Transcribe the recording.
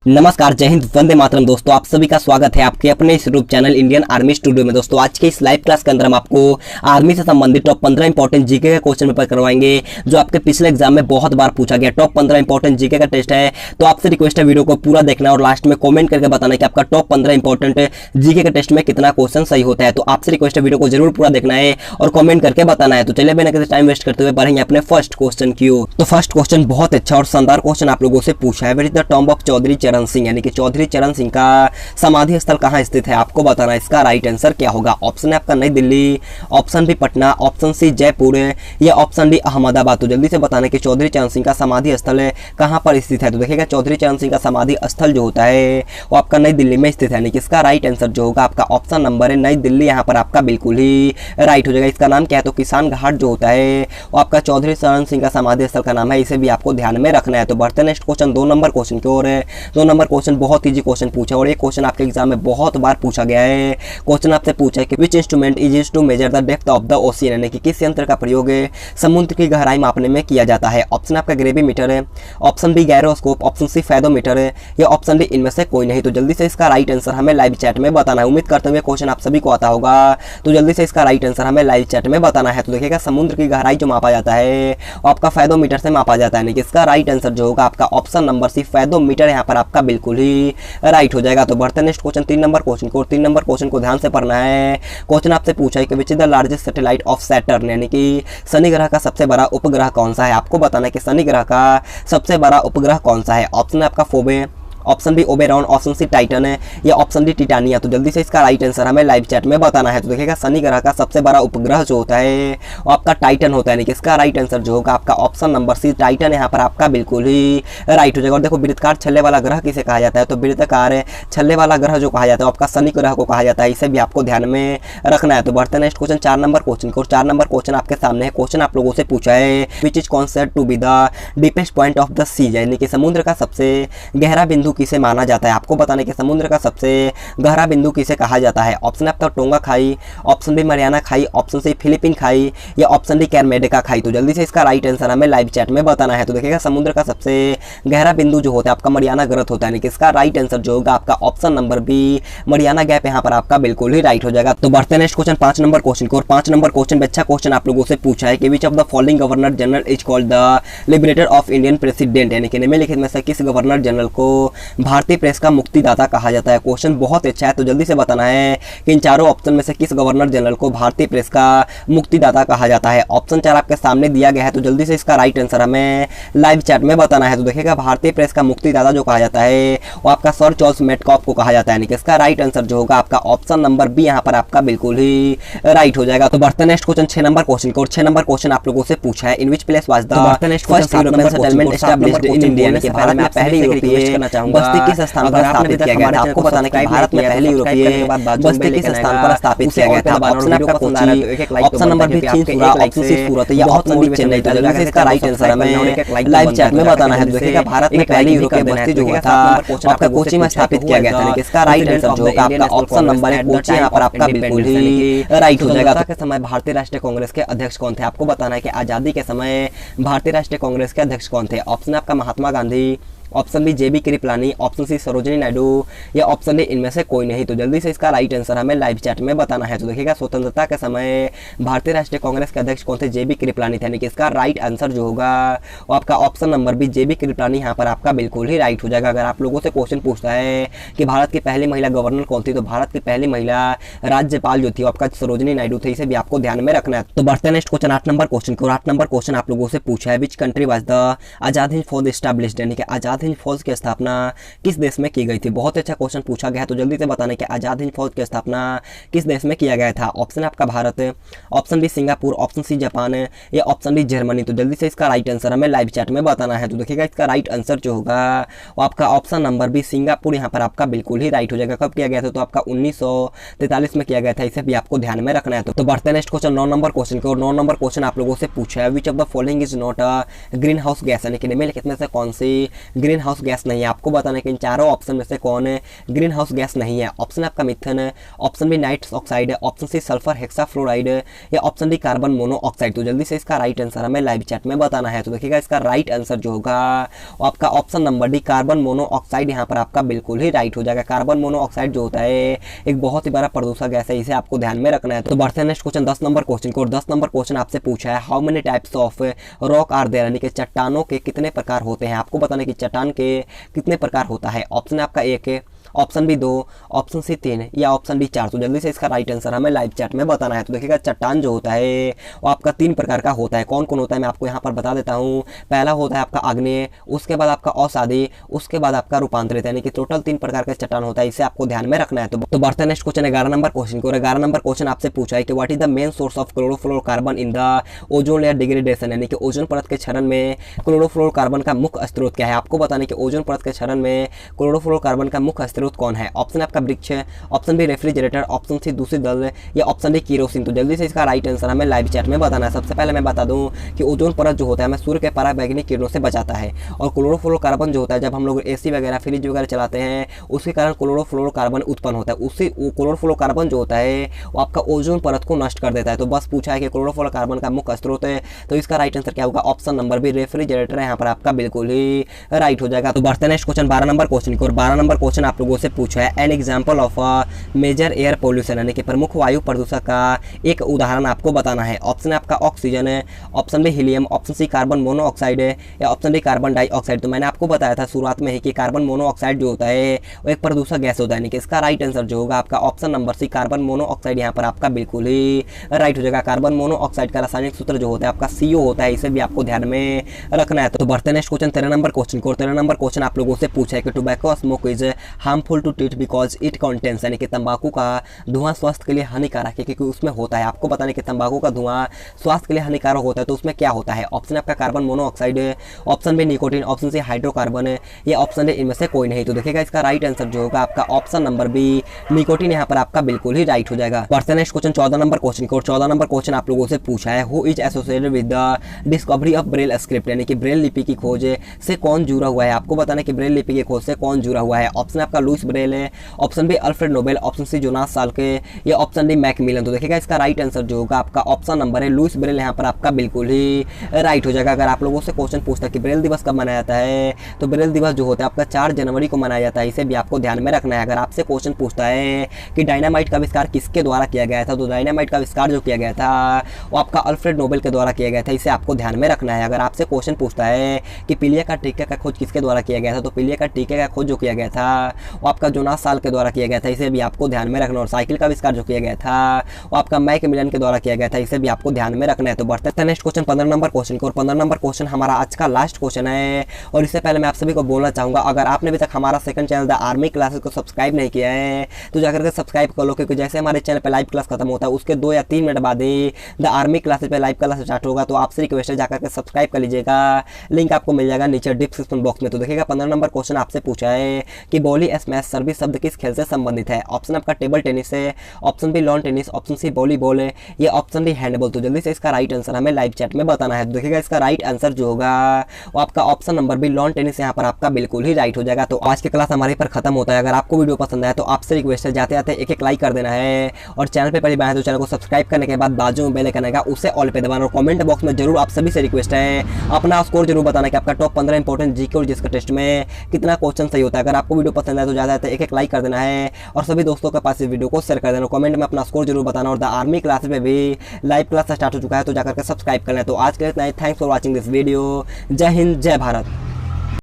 नमस्कार, जय हिंद, वंदे मातरम। दोस्तों आप सभी का स्वागत है आपके अपने इस YouTube channel Indian army studio में। दोस्तों आज के इस लाइव क्लास के अंदर हम आपको आर्मी से संबंधित टॉप 15 इंपॉर्टेंट जीके का क्वेश्चन पेपर करवाएंगे, जो आपके पिछले एग्जाम में बहुत बार पूछा गया। टॉप 15 इंपॉर्टेंट जीके का टेस्ट है, तो आपसे रिक्वेस्ट है वीडियो को पूरा देखना और लास्ट में कॉमेंट करके बताना कि आपका टॉप 15 इंपॉर्टेंट जीके के टेस्ट में कितना क्वेश्चन सही होता है। तो आपसे रिक्वेस्ट है वीडियो को जरूर पूरा देखना है और कॉमेंट करके बताना है। तो चलिए बिना किसी टाइम वेस्ट करते हुए बढ़ेंगे अपने फर्स्ट क्वेश्चन की ओर। तो फर्स्ट क्वेश्चन बहुत अच्छा और शानदार क्वेश्चन आप लोगों से पूछा है। Where is the tomb of Chaudhary Charan Singh, यानी कि चौधरी चरण सिंह का समाधि स्थल कहां स्थित है, आपको बताना है। इसका राइट आंसर क्या होगा? ऑप्शन है आपका New Delhi, option B Patna, option C Jaipur या ऑप्शन डी अहमदाबाद। तो जल्दी से बताना कि चौधरी चरण सिंह का समाधि स्थल कहां पर स्थित है। तो देखिएगा चौधरी चरण सिंह का समाधि स्थल जो होता है वो आपका नई दिल्ली में स्थित है, यानी कि इसका राइट आंसर जो होगा आपका ऑप्शन नंबर है नई दिल्ली, यहाँ पर आपका बिल्कुल ही राइट हो जाएगा। इसका नाम क्या है? तो किसान घाट जो होता है वो आपका चौधरी चरण सिंह का समाधि स्थल का नाम है, इसे भी आपको ध्यान में रखना है। तो बढ़ते नेक्स्ट क्वेश्चन 2 नंबर क्वेश्चन की ओर। 2 नंबर क्वेश्चन बहुत ईजी क्वेश्चन पूछा और ये क्वेश्चन आपके एग्जाम में बहुत बार पूछा गया है। क्वेश्चन आपसे पूछा है कि which instrument is used to measure the depth of the ocean, यानी कि किस यंत्र का प्रयोग समुद्र की गहराई मापने में किया जाता है। ऑप्शन आपका ग्रेविमीटर है, option B gyroscope, option C fathometer है या ऑप्शन डी इनमें से कोई नहीं। तो जल्दी से इसका राइट आंसर हमें लाइव चैट में बताना है। उम्मीद करते हुए क्वेश्चन आप सभी को आता होगा, तो जल्दी से इसका राइट आंसर हमें लाइव चैट में बताना है। तो देखिएगा समुद्र की गहराई जो मापा जाता है वो आपका फेदोमीटर से मापा जाता है, यानी कि इसका राइट आंसर जो होगा आपका ऑप्शन नंबर सी फेदोमीटर, यहाँ पर आपका बिल्कुल ही राइट हो जाएगा। तो बढ़ते नेक्स्ट क्वेश्चन 3 नंबर क्वेश्चन को। 3 नंबर क्वेश्चन को ध्यान से पढ़ना है। क्वेश्चन आपसे पूछा है कि which is the largest satellite of Saturn, यानी कि शनि ग्रह का सबसे बड़ा उपग्रह कौन सा है। आपको बताना है कि शनि ग्रह का सबसे बड़ा उपग्रह कौन सा है। ऑप्शन है आपका Phoebe, option B Oberon, option C Titan है या ऑप्शन डी टिटानिया। तो जल्दी से इसका राइट आंसर हमें लाइव चैट में बताना है। तो देखिएगा शनि ग्रह का सबसे बड़ा उपग्रह जो होता है वो आपका टाइटन होता है, यानी कि इसका राइट आंसर जो होगा आपका ऑप्शन नंबर सी टाइटन, यहाँ पर आपका बिल्कुल ही राइट हो जाएगा। और देखो वृत्तकार छल्ले वाला ग्रह किसे कहा जाता है, तो वृत्तकार छल्ले वाला ग्रह जो कहा जाता है आपका शनि ग्रह को कहा जाता है, इसे भी आपको ध्यान में रखना है। तो बढ़ते नेक्स्ट क्वेश्चन 4 नंबर क्वेश्चन को। 4 नंबर क्वेश्चन आपके सामने है। क्वेश्चन आप लोगों से पूछा है which is considered to be the deepest point of the sea, यानी कि समुद्र का सबसे गहरा बिंदु किसे माना जाता है। आपको बताना कि समुद्र का सबसे गहरा बिंदु किसे कहा जाता है। ऑप्शन आपका टोंगा खाई, ऑप्शन बी मरियाना खाई, ऑप्शन सी फिलीपीन खाई या ऑप्शन डी कैरमेडिका खाई। तो जल्दी से इसका राइट आंसर हमें लाइव चैट में बताना है। तो देखिएगा समुद्र का सबसे गहरा बिंदु जो होता है आपका मरियाना ग्रत होता है, यानी कि इसका राइट आंसर जो होगा आपका option number B Mariana gap, यहाँ पर आपका बिल्कुल ही राइट हो जाएगा। तो बढ़ते नेक्स्ट क्वेश्चन 5 नंबर क्वेश्चन को। और 5 नंबर क्वेश्चन में अच्छा क्वेश्चन आप लोगों से पूछा है कि which of the following governor general is called the liberator of Indian president, यानी कि निम्नलिखित में से किस गवर्नर जनरल को भारतीय प्रेस का मुक्तिदाता कहा जाता है। क्वेश्चन बहुत अच्छा है, तो जल्दी से बताना है कि इन चारों ऑप्शन में से किस गवर्नर जनरल को भारतीय प्रेस का मुक्तिदाता कहा जाता है। ऑप्शन 4 आपके सामने दिया गया है, तो जल्दी से इसका राइट आंसर हमें लाइव चैट में बताना है। तो देखिएगा भारतीय प्रेस का मुक्तिदाता जो कहा जाता है वो आपका सर चार्ल्स मेटकॉफ को कहा जाता है, यानी कि इसका राइट आंसर जो होगा आपका ऑप्शन नंबर बी, यहाँ पर आपका बिल्कुल ही राइट हो जाएगा। तो बढ़ते नेक्स्ट क्वेश्चन 6 नंबर क्वेश्चन को। 6 नंबर क्वेश्चन आप लोगों से पूछा है in which place was the first European settlement established in India, यानी कि भारत में पहली यूरोपीय बस्ती किस स्थान पर स्थापित किया गया था। आपको बताना कि भारत में पहली यूरोपीय बस्ती किस स्थान पर स्थापित किया गया था। ऑप्शन आपका कोची, ऑप्शन नंबर बी चीन, ऑप्शन सी सूरत या ऑप्शन डी चेन्नई। तो जल्दी से इसका राइट आंसर हमें लाइव चैट में बताना है। देखिएगा भारत में पहली यूरोपीय बस्ती जो हुआ था आपका कोची में स्थापित किया गया था, यानी कि इसका राइट आंसर जो होगा आपका ऑप्शन नंबर है कोची, यहाँ पर आपका बिल्कुल ही राइट हो जाएगा। के समय भारतीय राष्ट्रीय कांग्रेस के अध्यक्ष कौन थे। आपको बताना है कि आजादी के समय भारतीय राष्ट्रीय कांग्रेस के अध्यक्ष कौन थे। ऑप्शन आपका महात्मा गांधी, ऑप्शन बी जेबी कृपलानी, ऑप्शन सी सरोजिनी नायडू या ऑप्शन डी इनमें से कोई नहीं। तो जल्दी से इसका राइट आंसर हमें लाइव चैट में बताना है। तो देखिएगा स्वतंत्रता के समय भारतीय राष्ट्रीय कांग्रेस के अध्यक्ष कौन थे, जेबी कृपलानी थे, यानी कि इसका राइट आंसर जो होगा वो आपका ऑप्शन नंबर बी जेबी कृपलानी, यहाँ पर आपका बिल्कुल ही राइट हो जाएगा। अगर आप लोगों से क्वेश्चन पूछता है कि भारत की पहली महिला गवर्नर कौन थी, तो भारत की पहली महिला राज्यपाल जो थी आपका सरोजिनी नायडू थे, इसे भी आपको ध्यान में रखना है। तो बढ़ते नेक्स्ट क्वेश्चन 8 नंबर क्वेश्चन को। 8 नंबर क्वेश्चन आप लोगों से पूछा है which country was the Azad Hind फौज एस्टैब्लिश्ड, यानी कि आजाद हिंद फौज की स्थापना किस देश में की गई थी। बहुत अच्छा क्वेश्चन पूछा गया है, तो जल्दी से बताने कि आजाद हिंद फौज की स्थापना किस देश में किया गया था। ऑप्शन आपका Bharat, option D Singapore, option C Japan या ऑप्शन डी जर्मनी। तो जल्दी से इसका राइट आंसर हमें लाइव चैट में बताना है। तो देखिएगा इसका राइट आंसर जो होगा वो आपका ऑप्शन नंबर बी सिंगापुर, यहाँ पर आपका बिल्कुल ही राइट हो जाएगा। कब किया गया था, तो आपका 1943 में किया गया था, इसे भी आपको ध्यान में रखना है। तो बढ़ते नेक्स्ट क्वेश्चन 9 नंबर क्वेश्चन को। 9 नंबर क्वेश्चन आप लोगों से पूछा है which of the following is not a green house gas, यानी कि निम्नलिखित में से कौन सी ग्रीन हाउस गैस नहीं है। आपको बताना है कि इन चारों ऑप्शन में से कौन ग्रीन हाउस गैस नहीं है। ऑप्शन आपका मिथेन है, ऑप्शन बी नाइट्रस ऑक्साइड है, ऑप्शन सी सल्फर हेक्साफ्लोराइड है, या ऑप्शन डी कार्बन मोनोऑक्साइड। तो जल्दी से इसका राइट आंसर हमें लाइव चैट में बताना है। तो देखिएगा इसका राइट आंसर जो होगा वो आपका option number D carbon monoxide यहाँ पर आपका बिल्कुल ही राइट हो जाएगा। कार्बन मोनोऑक्साइड जो होता है एक बहुत ही बड़ा प्रदूषक गैस है, इसे आपको ध्यान में रखना है। तो बढ़ते हैं नेक्स्ट क्वेश्चन 10 नंबर क्वेश्चन को। 10 नंबर क्वेश्चन आपसे पूछा है how many types of rock are there, यानी कि चट्टानों के कितने प्रकार होते हैं। आपको बताना है कि चट्टान के कितने प्रकार होता है। ऑप्शन आपका 1 है, ऑप्शन बी 2, ऑप्शन सी 3 या ऑप्शन डी 4। तो जल्दी से इसका राइट आंसर हमें लाइव चैट में बताना है। तो देखिएगा चट्टान जो होता है वो आपका 3 प्रकार का होता है। कौन कौन होता है मैं आपको यहाँ पर बता देता हूँ। पहला होता है आपका आग्नेय, उसके बाद आपका असादी, उसके बाद आपका रूपांतरित, यानी कि टोटल 3 प्रकार का चट्टान होता है, इसे आपको ध्यान में रखना है। तो बढ़ते हैं नेक्स्ट क्वेश्चन 11 नंबर क्वेश्चन को। 11 नंबर क्वेश्चन आपसे पूछा है कि what is the main source of chlorofluorocarbon in the ozone layer degradation, यानी कि ओजोन परत के क्षरण में क्लोरोफ्लोरोकार्बन का मुख्य स्रोत क्या है। आपको बताने कि ओजोन परत के क्षरण में क्लोरोफ्लोरोकार्बन का मुख्य स्रोत कौन है। ऑप्शन आपका वृक्ष है, option B refrigerator, option C दूसरी दल, या ऑप्शन डी केरोसिन। तो जल्दी से इसका राइट आंसर हमें लाइव चैट में बताना है। सबसे पहले मैं बता दूं कि ओजोन परत जो होता है हमें सूर्य के पराबैंगनी किरणों से बचाता है, और क्लोरोफ्लोरोकार्बन जो होता है जब हम लोग एसी वगैरह फ्रिज वगैरह चलाते हैं उसके कारण क्लोरोफ्लोरोकार्बन उत्पन्न होता है। उससे क्लोरोफ्लोरोकार्बन जो होता है वो आपका ओजोन परत को नष्ट कर देता है। तो बस पूछा है कि क्लोरोफ्लोरोकार्बन का मुख्य स्रोत है, तो इसका राइट आंसर क्या होगा। ऑप्शन नंबर बी रेफ्रिजरेटर है यहाँ पर आपका बिल्कुल ही राइट हो जाएगा। तो बढ़ते हैं नेक्स्ट क्वेश्चन 12 नंबर क्वेश्चन को। 12 नंबर क्वेश्चन आप लोगों से पूछा है an example of major air pollution, यानी कि प्रमुख वायु प्रदूषक का एक उदाहरण आपको बताना है। ऑप्शन आपका ऑक्सीजन है, option B helium, option C carbon monoxide है, या ऑप्शन डी कार्बन डाइऑक्साइड। तो मैंने आपको बताया था शुरुआत में ही कि कार्बन मोनोऑक्साइड जो होता है वो एक प्रदूषक गैस होता है, यानी कि इसका राइट आंसर जो होगा आपका option number C carbon monoxide यहाँ पर आपका बिल्कुल ही राइट हो जाएगा। कार्बन मोनोऑक्साइड का रासायनिक सूत्र जो होता है आपका CO होता है, इसे भी आपको ध्यान में रखना है। तो बढ़ते हैं नेक्स्ट क्वेश्चन 13 नंबर क्वेश्चन को। 13 नंबर क्वेश्चन आप लोगों से पूछा है कि tobacco smoke is harmful to teeth because it contains, यानी कि तंबाकू का धुआं स्वास्थ्य के लिए हानिकारक है क्योंकि उसमें होता है। आपको बताने कि तंबाकू का धुआं स्वास्थ्य के लिए हानिकारक होता है, तो उसमें क्या होता है। ऑप्शन आपका कार्बन मोनोऑक्साइड है, option B nicotine, option C hydrocarbon है, या ऑप्शन डी इनमें से कोई नहीं। तो देखिएगा इसका राइट आंसर जो होगा आपका ऑप्शन नंबर बी निकोटीन यहाँ पर आपका बिल्कुल ही राइट हो जाएगा। बढ़ते नेक्स्ट क्वेश्चन 14 नंबर क्वेश्चन को। 14 नंबर क्वेश्चन आप लोगों से पूछा है who is associated with the discovery of Braille script, यानी कि ब्रेल लिपि की खोज से कौन जुड़ा हुआ है। आपको बताना कि ब्रेल लिपि की खोज से कौन जुड़ा हुआ है। ऑप्शन आपका लुइस ब्रेल है, option B Alfred Nobel, option C Jonas Salk, या ऑप्शन डी मैकमिलन। तो देखिएगा इसका राइट आंसर जो होगा आपका ऑप्शन नंबर है लुइस ब्रेल यहाँ पर आपका बिल्कुल ही राइट हो जाएगा। अगर आप लोगों से क्वेश्चन पूछता है कि ब्रेल दिवस कब मनाया जाता है, तो ब्रेल दिवस जो होता है आपका 4 जनवरी को मनाया जाता है, इसे भी आपको ध्यान में रखना है। अगर आपसे क्वेश्चन पूछता है कि डायनामाइट का आविष्कार किसके द्वारा किया गया था, तो डायनामाइट का आविष्कार जो किया गया था वो आपका अल्फ्रेड नोबेल के द्वारा किया गया था, इसे आपको ध्यान में रखना है। अगर आपसे क्वेश्चन पूछता है कि पीलिया का टीके का खोज किसके द्वारा किया गया था, तो पीलिया का टीके का खोज जो किया गया था वो आपका जोनास साल के द्वारा किया गया था, इसे भी आपको ध्यान में रखना। और साइकिल का आविष्कार जो किया गया था वो आपका मैकमिलन के द्वारा किया गया था, इसे भी आपको ध्यान में रखना है। तो बढ़ते हैं नेक्स्ट क्वेश्चन 15 नंबर क्वेश्चन को। और 15 नंबर क्वेश्चन हमारा आज का लास्ट क्वेश्चन है। और इससे पहले मैं आप सभी को बोलना चाहूँगा अगर आपने अभी तक हमारा second channel the army classes को सब्सक्राइब नहीं किया है तो जाकर के सब्सक्राइब कर लो, क्योंकि जैसे हमारे चैनल पर लाइव क्लास खत्म होता है उसके 2 या 3 मिनट बाद ही द आर्मी क्लासेस पे लाइव क्लास स्टार्ट होगा। तो आपसे रिक्वेस्ट है जाकर के सब्सक्राइब कर लीजिएगा, लिंक आपको मिल जाएगा नीचे डिस्क्रिप्शन बॉक्स में। तो देखिएगा 15 नंबर क्वेश्चन आपसे पूछा है कि बॉली स्मैश सर्विस शब्द किस खेल से संबंधित है। ऑप्शन आपका टेबल टेनिस है, option B lawn tennis, option C volleyball है, या ऑप्शन डी हैंडबॉल। तो जल्दी से इसका राइट आंसर हमें लाइव चैट में बताना है। तो देखिएगा इसका राइट आंसर जो होगा वो आपका option number B lawn tennis यहाँ पर आपका बिल्कुल ही राइट हो जाएगा। तो आज की क्लास हमारे पर खत्म होता है। अगर आपको वीडियो पसंद आया तो आपसे रिक्वेस्ट है जाते जाते एक लाइक कर देना है, और चैनल पे पहली बार है तो चैनल को सब्सक्राइब करने के बाद बाजू में बेल आइकन आएगा उसे ऑल पे दबाना। और कमेंट बॉक्स में जरूर आप सभी से रिक्वेस्ट है अपना स्कोर जरूर बताना कि आपका टॉप 15 इंपॉर्टेंट जीके और जिसका टेस्ट में कितना क्वेश्चन सही होता है। अगर आपको वीडियो पसंद आए तो ज़्यादा एक लाइक कर देना है और सभी दोस्तों के पास इस वीडियो को शेयर कर देना। कमेंट में अपना स्कोर जरूर बताना। और द आर्मी क्लासेस में भी लाइव क्लास स्टार्ट हो चुका है तो जाकर के सब्सक्राइब करना है। तो आज के लिए इतना ही। Thanks for watching this video. जय हिंद, जय भारत।